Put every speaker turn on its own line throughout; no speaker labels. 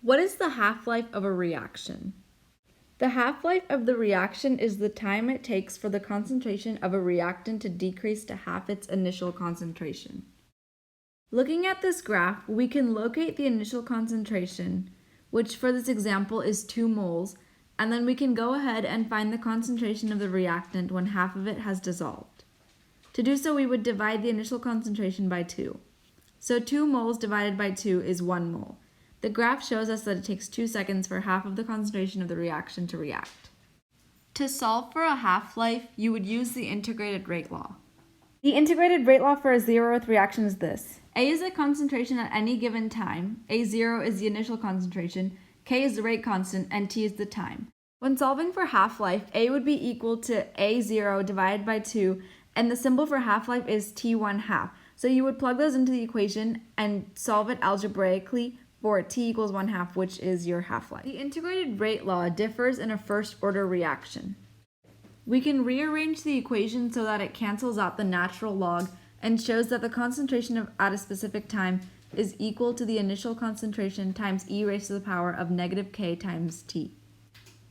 What is the half-life of a reaction? The half-life of the reaction is the time it takes for the concentration of a reactant to decrease to half its initial concentration. Looking at this graph, we can locate the initial concentration, which for this example is 2 moles, and then we can go ahead and find the concentration of the reactant when half of it has dissolved. To do so, we would divide the initial concentration by 2. So 2 moles divided by 2 is 1 mole. The graph shows us that it takes 2 seconds for half of the concentration of the reaction to react. To solve for a half-life, you would use the integrated rate law. The integrated rate law for a zeroth reaction is this. A is the concentration at any given time, A0 is the initial concentration, K is the rate constant, and T is the time. When solving for half-life, A would be equal to A0 divided by 2, and the symbol for half-life is T1 half. So you would plug those into the equation and solve it algebraically for T equals 1 half, which is your half-life. The integrated rate law differs in a first-order reaction. We can rearrange the equation so that it cancels out the natural log and shows that the concentration at a specific time is equal to the initial concentration times e raised to the power of negative k times t.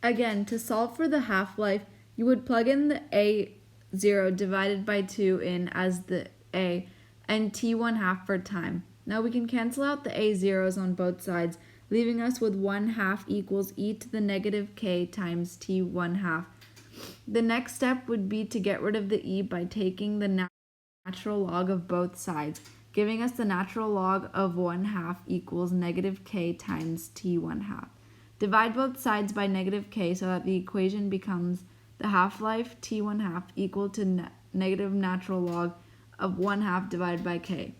Again, to solve for the half-life, you would plug in the A0 divided by 2 in as the A and T1 half for time. Now we can cancel out the A0s on both sides, leaving us with 1 half equals e to the negative k times T1 half. The next step would be to get rid of the e by taking the natural log of both sides, giving us the natural log of 1 half equals negative k times T1 half. Divide both sides by negative k so that the equation becomes the half-life T1 half equal to negative natural log of 1 half divided by k.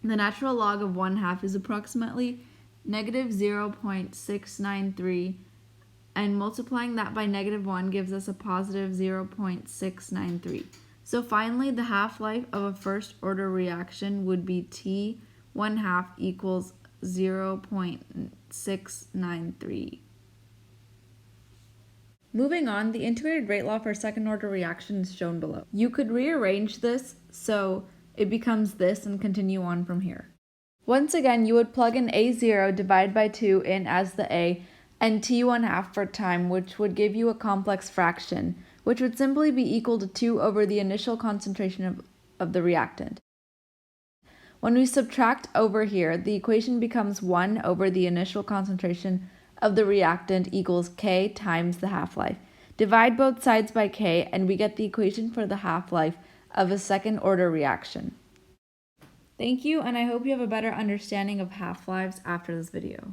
The natural log of 1 half is approximately negative 0.693, and multiplying that by negative 1 gives us a positive 0.693. So finally, the half-life of a first-order reaction would be T1 half equals 0.693. Moving on, the integrated rate law for second-order reaction is shown below. You could rearrange this so it becomes this and continue on from here. Once again, you would plug in A0 divided by 2 in as the A and T1 half for time, which would give you a complex fraction, which would simply be equal to 2 over the initial concentration of the reactant. When we subtract over here, the equation becomes 1 over the initial concentration of the reactant equals K times the half-life. Divide both sides by K and we get the equation for the half-life of a second-order reaction. Thank you, and I hope you have a better understanding of half-lives after this video.